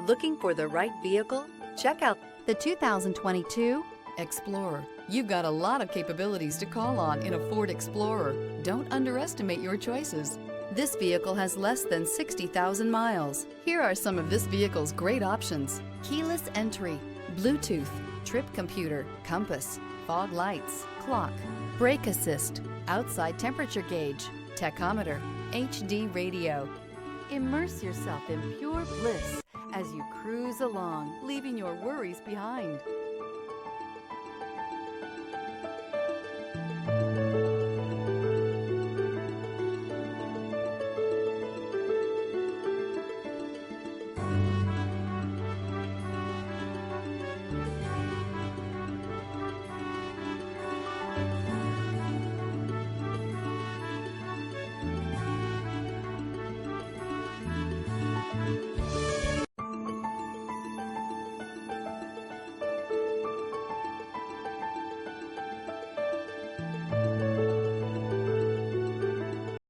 Looking for the right vehicle? Check out the 2022 Explorer. You've got a lot of capabilities to call on in a Ford Explorer. Don't underestimate your choices. This vehicle has less than 60,000 miles. Here are some of this vehicle's great options: keyless entry, Bluetooth, trip computer, compass, fog lights, clock, brake assist, outside temperature gauge, tachometer, HD radio. Immerse yourself in pure bliss as you cruise along, leaving your worries behind.